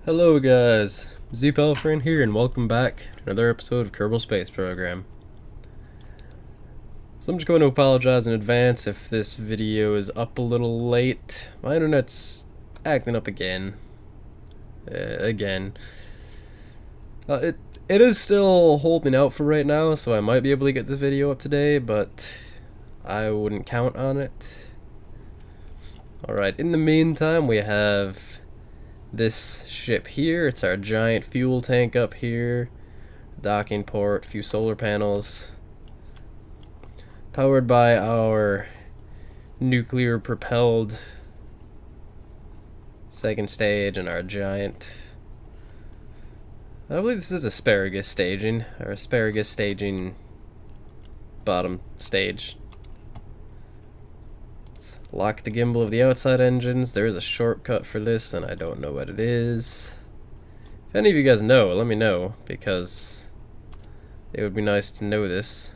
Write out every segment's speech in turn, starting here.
Hello guys, ZPelfriend here and welcome back to another episode of Kerbal Space Program. So I'm just going to apologize in advance if this video is up a little late. My internet's acting up again. It is still holding out for right now, so I might be able to get this video up today, but I wouldn't count on it. Alright, in the meantime we have this ship here. It's our giant fuel tank up here, docking port, few solar panels, powered by our nuclear propelled second stage and our giant, I believe this is asparagus staging, or asparagus staging bottom stage. Let's lock the gimbal of the outside engines. There is a shortcut for this and I don't know what it is. If any of you guys know, let me know, because it would be nice to know this.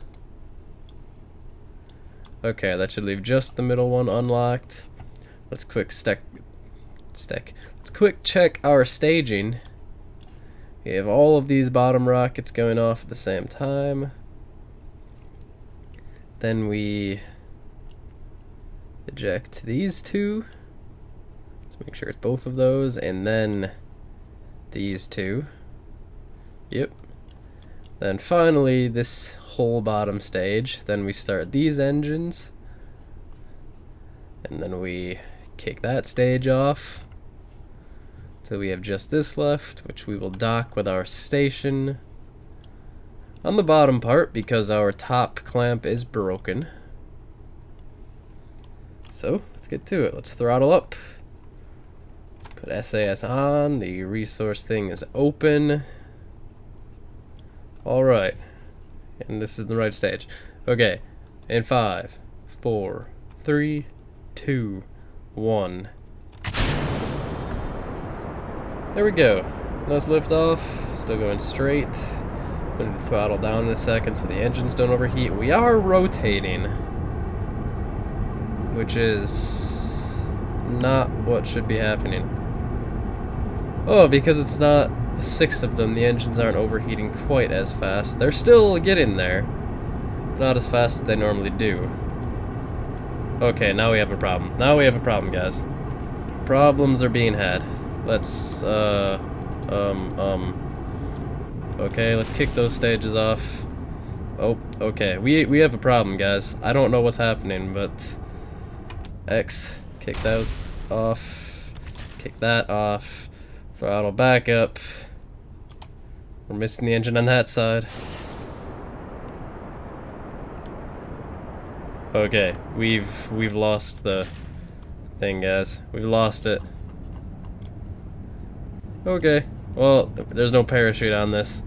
Okay, that should leave just the middle one unlocked. Let's quick check our staging. We have all of these bottom rockets going off at the same time. Then we eject these two. Let's make sure it's both of those, and then these two. Yep. Then finally this whole bottom stage. Then we start these engines, and then we kick that stage off. So we have just this left, which we will dock with our station on the bottom part because our top clamp is broken. So let's get to it. Let's throttle up. Let's put SAS on. The resource thing is open. Alright. And this is the right stage. Okay. In 5, 4, 3, 2, 1. There we go. Nice lift off. Still going straight. I'm going to throttle down in a second so the engines don't overheat. We are rotating, which is not what should be happening. Oh, because it's not 6 of them, the engines aren't overheating quite as fast. They're still getting there, but not as fast as they normally do. Okay, now we have a problem. Now we have a problem, guys. Problems are being had. Let's, okay, let's kick those stages off. Oh, okay, we have a problem, guys. I don't know what's happening, but X, kick that off, kick that off, throttle back up. We're missing the engine on that side. Okay, we've lost the thing, guys. We've lost it. Okay, well, there's no parachute on this.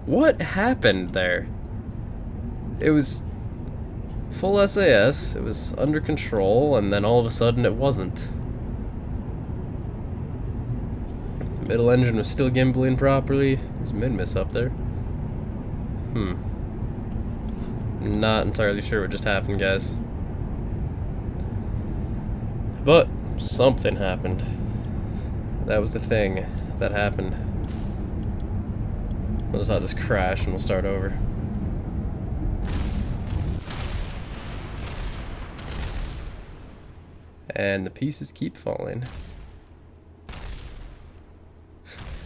What happened there? It was full SAS, it was under control, and then all of a sudden it wasn't. The middle engine was still gimbaling properly. There's a mid-miss up there. Not entirely sure what just happened, guys. But something happened. That was the thing that happened. We'll just let this crash and we'll start over. And the pieces keep falling.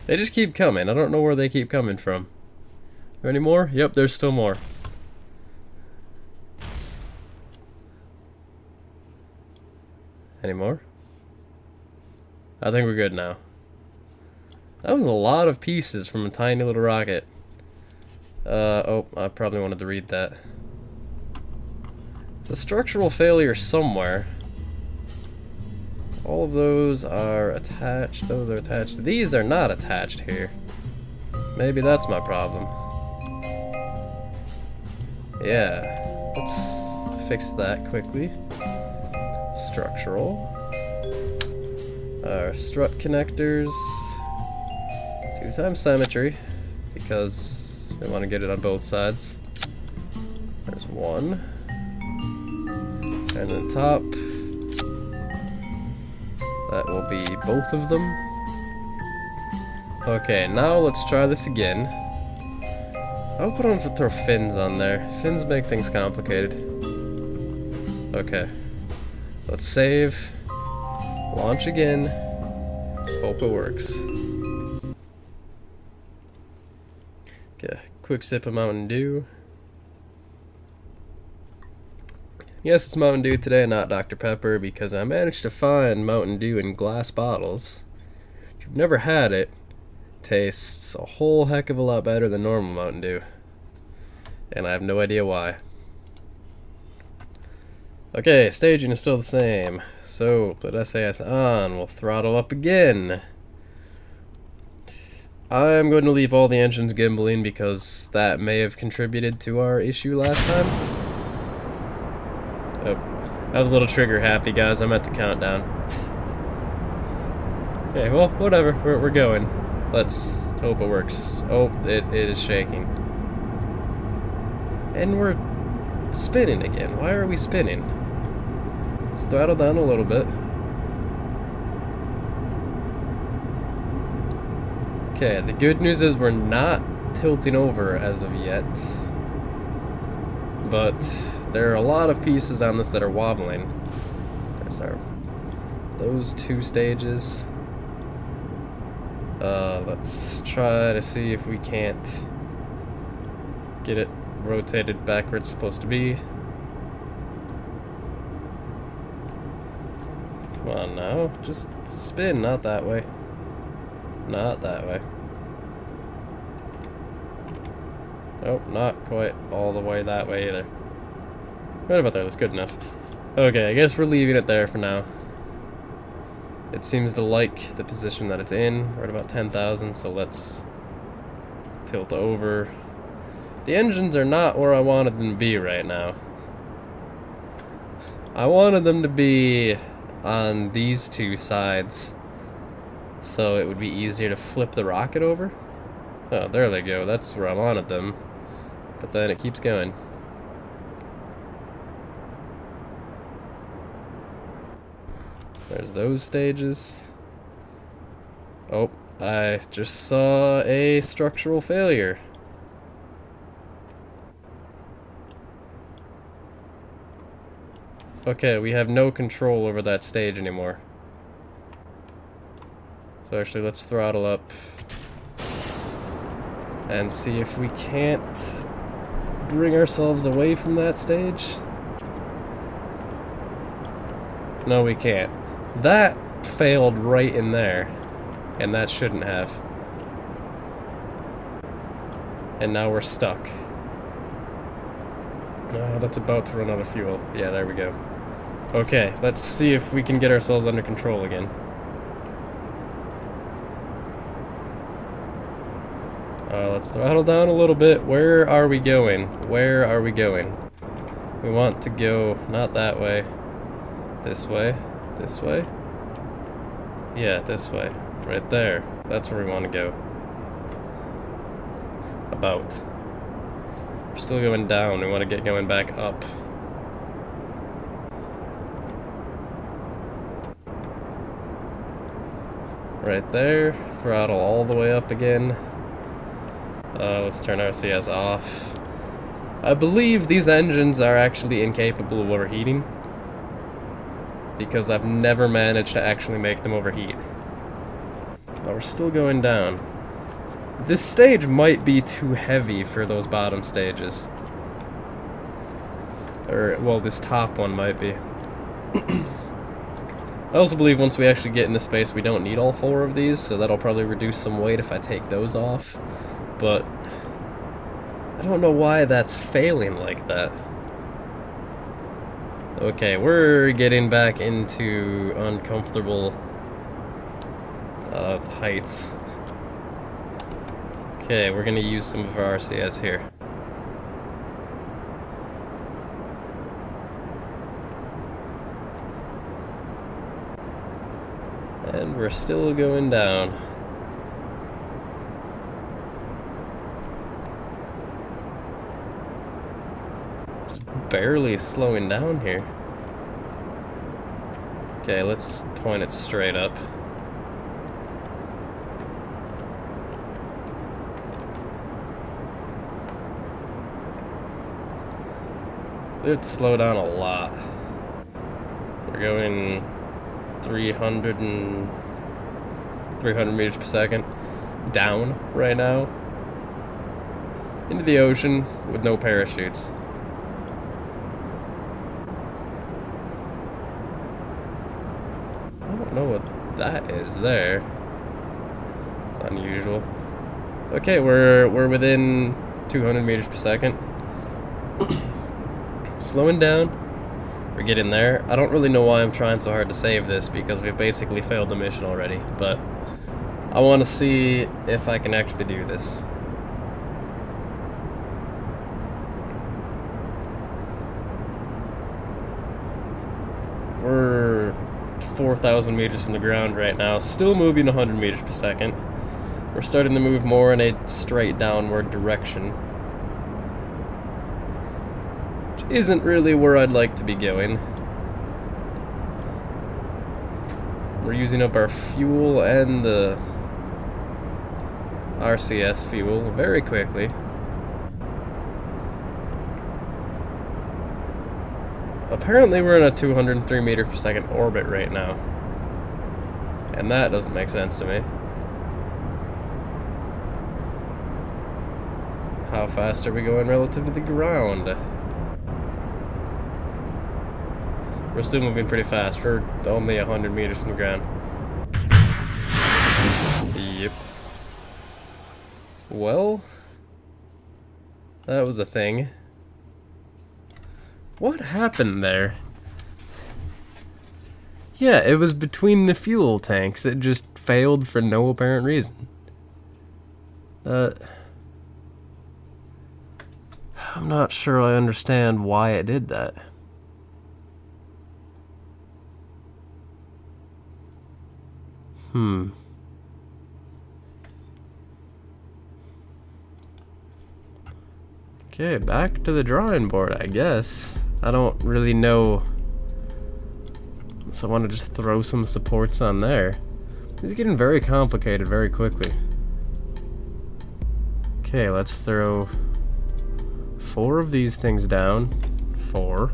They just keep coming. I don't know where they keep coming from. Are there any more? Yep, there's still more. Any more? I think we're good now. That was a lot of pieces from a tiny little rocket. Oh, I probably wanted to read that. It's a structural failure somewhere. All of those are attached. Those are attached. These are not attached here. Maybe that's my problem. Yeah. Let's fix that quickly. Structural. Our strut connectors. 2x symmetry, because we want to get it on both sides. There's one. And then top. That will be both of them. Okay, now let's try this again. I hope I don't have to throw fins on there. Fins make things complicated. Okay. Let's save. Launch again. Hope it works. Okay, quick sip of Mountain Dew. Yes, it's Mountain Dew today, not Dr. Pepper, because I managed to find Mountain Dew in glass bottles. If you've never had it, tastes a whole heck of a lot better than normal Mountain Dew. And I have no idea why. Okay, staging is still the same. So, put SAS on, we'll throttle up again. I'm going to leave all the engines gimbaling because that may have contributed to our issue last time. Oh, I was a little trigger happy, guys. I'm at the countdown. Okay, well, whatever. We're going. Let's hope it works. Oh, it is shaking. And we're spinning again. Why are we spinning? Let's throttle down a little bit. Okay, the good news is we're not tilting over as of yet. But there are a lot of pieces on this that are wobbling. There's those two stages. Let's try to see if we can't get it rotated back where it's supposed to be. Come on now, just spin, not that way. Not that way. Nope, not quite all the way that way either. Right about there, that's good enough. Okay, I guess we're leaving it there for now. It seems to like the position that it's in, right about 10,000, so let's tilt over. The engines are not where I wanted them to be right now. I wanted them to be on these two sides, so it would be easier to flip the rocket over. Oh, there they go, that's where I wanted them. But then it keeps going. There's those stages. Oh, I just saw a structural failure. Okay, we have no control over that stage anymore. So actually, let's throttle up and see if we can't bring ourselves away from that stage. No, we can't. That failed right in there, and that shouldn't have. And now we're stuck. Oh, that's about to run out of fuel. Yeah, there we go. Okay, let's see if we can get ourselves under control again. Let's throttle down a little bit. Where are we going? Where are we going? We want to go not that way. This way. This way? Yeah, this way. Right there. That's where we want to go. About. We're still going down. We want to get going back up. Right there. Throttle all the way up again. Let's turn RCS off. I believe these engines are actually incapable of overheating, because I've never managed to actually make them overheat. But we're still going down. This stage might be too heavy for those bottom stages. Or, well, this top one might be. I also believe once we actually get into space, we don't need all 4 of these, so that'll probably reduce some weight if I take those off. But I don't know why that's failing like that. Okay, we're getting back into uncomfortable heights. Okay, we're gonna use some of our RCS here. And we're still going down. Just barely slowing down here. Okay, let's point it straight up. It slowed down a lot. We're going 300 meters per second down right now into the ocean with no parachutes. I don't know what that is there. It's unusual. Okay, we're within 200 meters per second. Slowing down. We're getting there. I don't really know why I'm trying so hard to save this, because we've basically failed the mission already, but I want to see if I can actually do this. We're 4,000 meters from the ground right now, still moving 100 meters per second. We're starting to move more in a straight downward direction, which isn't really where I'd like to be going. We're using up our fuel and the RCS fuel very quickly. Apparently we're in a 203 meter per second orbit right now, and that doesn't make sense to me. How fast are we going relative to the ground? We're still moving pretty fast. We're only 100 meters from the ground. Yep. Well, that was a thing. What happened there? Yeah, it was between the fuel tanks. It just failed for no apparent reason. I'm not sure I understand why it did that. Okay, back to the drawing board, I guess. I don't really know, so I want to just throw some supports on there. This is getting very complicated very quickly. Okay, let's throw 4 of these things down. 4.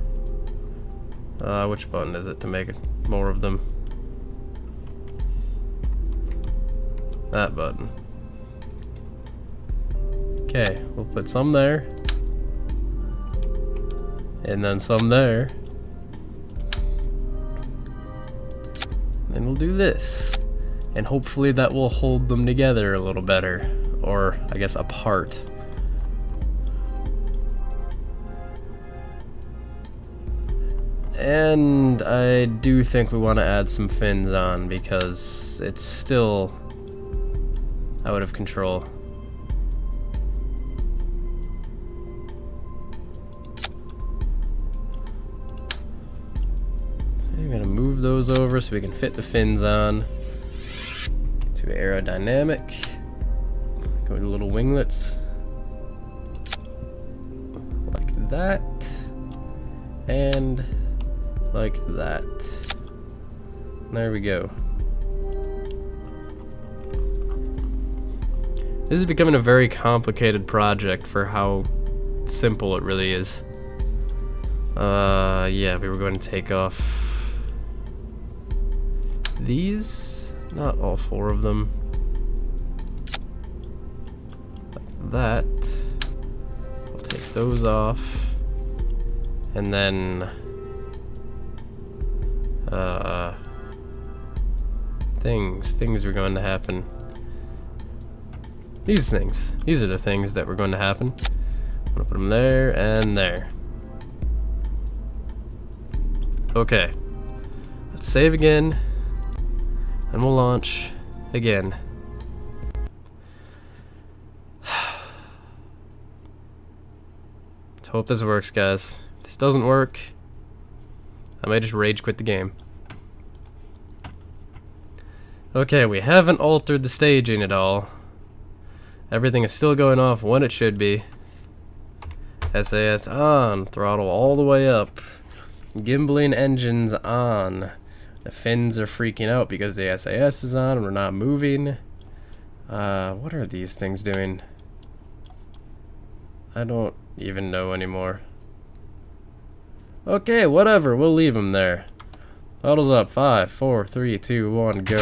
Which button is it to make more of them? That button. Okay, we'll put some there. And then some there. Then we'll do this. And hopefully that will hold them together a little better. Or, I guess, apart. And I do think we want to add some fins on, because it's still out of control. I'm gonna move those over so we can fit the fins on to aerodynamic. Go with little winglets like that, and like that. There we go. This is becoming a very complicated project for how simple it really is. Yeah, we were going to take off these, not all 4 of them, like that. I'll take those off, and then things are going to happen. These are the things that were going to happen. I'm gonna put them there and there. Okay, let's save again, and we'll launch again. Let's hope this works, guys. If this doesn't work, I might just rage quit the game. Okay, we haven't altered the staging at all. Everything is still going off when it should be. SAS on, throttle all the way up. Gimbling engines on. The fins are freaking out because the SAS is on and we're not moving. What are these things doing? I don't even know anymore. Okay, whatever. We'll leave him there. Huddles up. 5, 4, 3, 2, 1, go.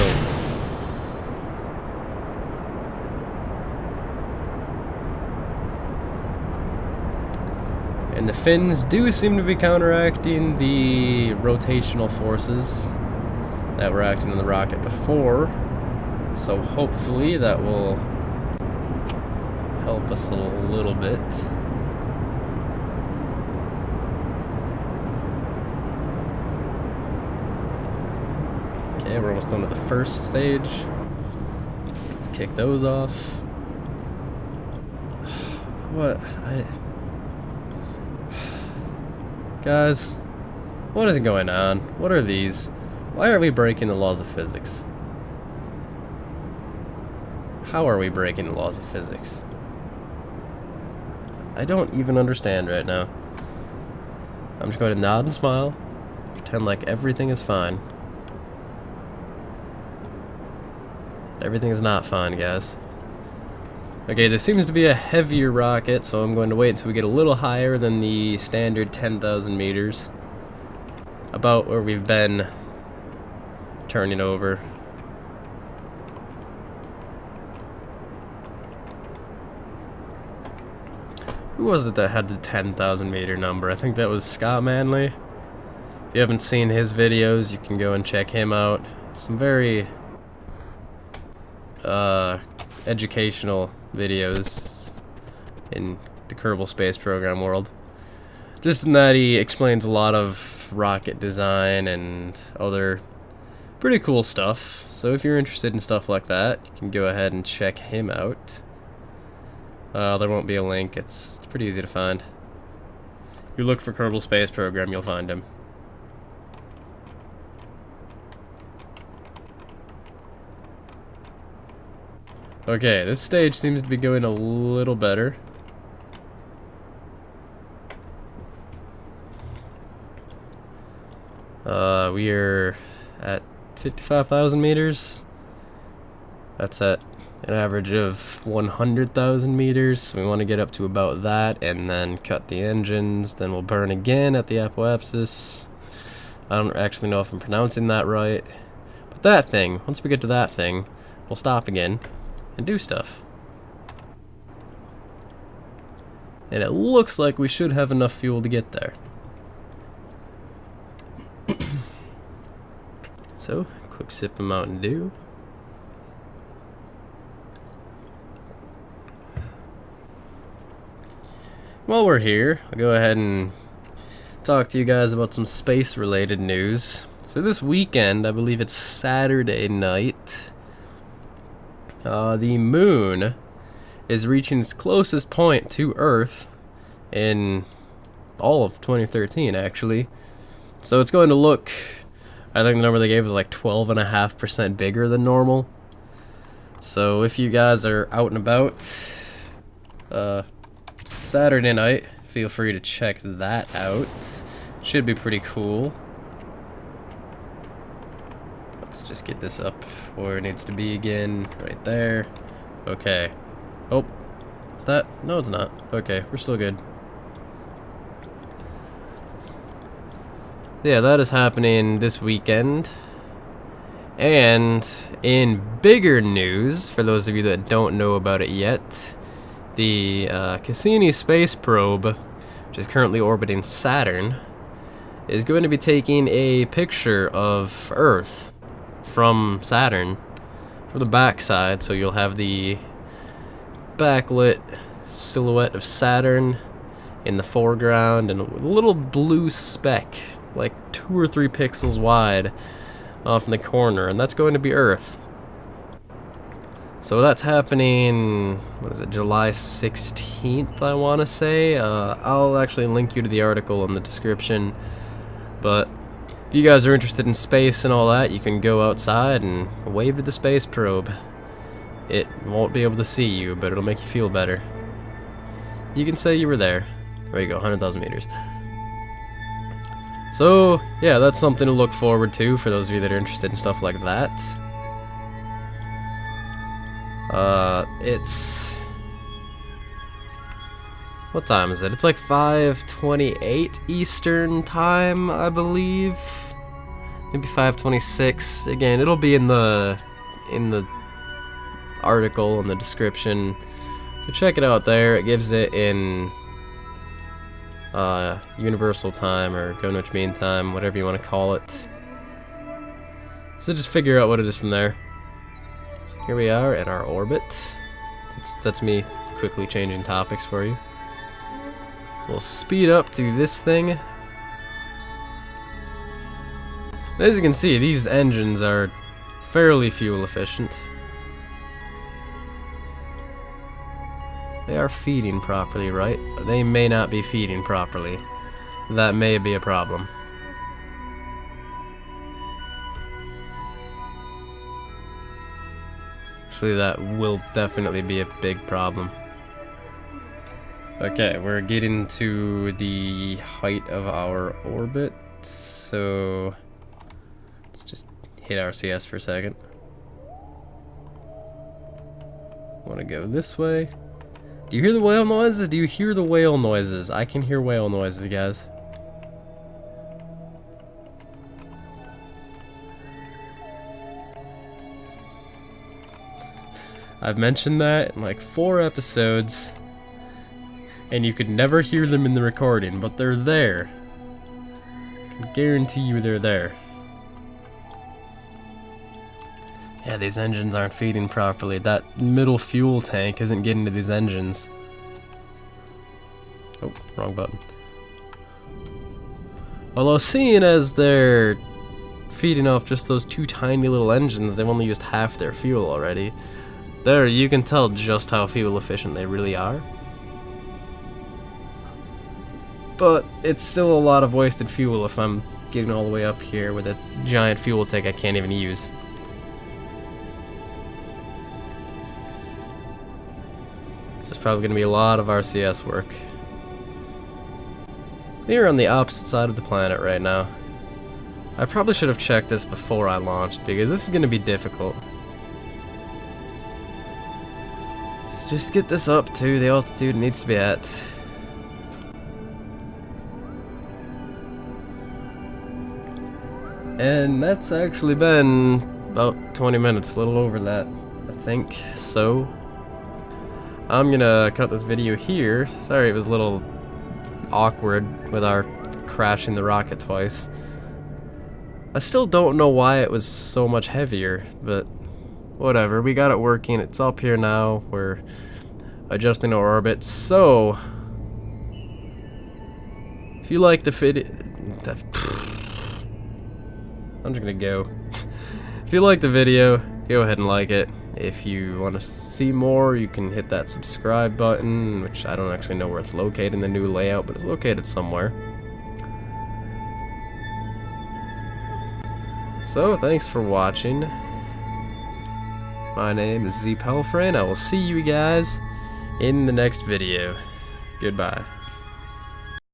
And the fins do seem to be counteracting the rotational forces that were acting on the rocket before. So hopefully that will help us a little bit. Okay, we're almost done with the first stage. Let's kick those off. What? Guys, what is going on? What are these? Why are we breaking the laws of physics? How are we breaking the laws of physics? I don't even understand right now. I'm just going to nod and smile, pretend like everything is fine. Everything is not fine, guys. Okay, this seems to be a heavier rocket, so I'm going to wait until we get a little higher than the standard 10,000 meters. About where we've been turning over. Who was it that had the 10,000 meter number? I think that was Scott Manley. If you haven't seen his videos, you can go and check him out. Some very educational videos in the Kerbal Space Program world. Just in that he explains a lot of rocket design and other pretty cool stuff. So if you're interested in stuff like that, you can go ahead and check him out. There won't be a link. It's pretty easy to find. If you look for Kerbal Space Program, you'll find him. Okay, this stage seems to be going a little better. We are at 55,000 meters. That's at an average of 100,000 meters. So we want to get up to about that and then cut the engines. Then we'll burn again at the apoapsis. I don't actually know if I'm pronouncing that right. But that thing, once we get to that thing, we'll stop again and do stuff. And it looks like we should have enough fuel to get there. So, quick sip of Mountain Dew. While we're here, I'll go ahead and talk to you guys about some space-related news. So this weekend, I believe it's Saturday night, the moon is reaching its closest point to Earth in all of 2013, actually. So it's going to look, I think the number they gave was like 12.5% bigger than normal. So if you guys are out and about Saturday night, feel free to check that out. Should be pretty cool. Let's just get this up where it needs to be again, right there. Okay. Oh, is that? No, it's not. Okay, we're still good. Yeah, that is happening this weekend. And in bigger news, for those of you that don't know about it yet, the Cassini space probe, which is currently orbiting Saturn, is going to be taking a picture of Earth from Saturn from the backside. So you'll have the backlit silhouette of Saturn in the foreground and a little blue speck, like 2 or 3 pixels wide, off in the corner, and that's going to be Earth. So that's happening, what is it, July 16th, I want to say. I'll actually link you to the article in the description. But if you guys are interested in space and all that, you can go outside and wave to the space probe. It won't be able to see you, but it'll make you feel better. You can say you were there. There you go, 100,000 meters. So, yeah, that's something to look forward to for those of you that are interested in stuff like that. What time is it? It's like 5:28 Eastern time, I believe. Maybe 5:26. Again, it'll be in the article in the description. So check it out there. It gives it in Universal Time or Greenwich Mean Time, whatever you want to call it. So just figure out what it is from there. So here we are in our orbit. That's me quickly changing topics for you. We'll speed up to this thing. As you can see, these engines are fairly fuel efficient. They are feeding properly, right? They may not be feeding properly. That may be a problem. Actually, that will definitely be a big problem. Okay, we're getting to the height of our orbit, so let's just hit RCS for a second. Want to go this way. Do you hear the whale noises? Do you hear the whale noises? I can hear whale noises, guys. I've mentioned that in like 4 episodes, and you could never hear them in the recording, but they're there. I can guarantee you they're there. Yeah, these engines aren't feeding properly. That middle fuel tank isn't getting to these engines. Oh, wrong button. Although seeing as they're feeding off just those 2 tiny little engines, they've only used half their fuel already. There, you can tell just how fuel efficient they really are. But it's still a lot of wasted fuel if I'm getting all the way up here with a giant fuel tank I can't even use. So it's probably going to be a lot of RCS work. We're on the opposite side of the planet right now. I probably should have checked this before I launched, because this is going to be difficult. So just get this up to the altitude it needs to be at. And that's actually been about 20 minutes, a little over that, I think. So I'm gonna cut this video here. Sorry it was a little awkward with our crashing the rocket twice. I still don't know why it was so much heavier, but whatever, we got it working. It's up here now. We're adjusting our orbit. So if you like the video, I'm just gonna go. If you like the video, go ahead and like it. If you want to see more, you can hit that subscribe button, which I don't actually know where it's located in the new layout, but it's located somewhere. So, thanks for watching. My name is Z Pelfrain. I will see you guys in the next video. Goodbye.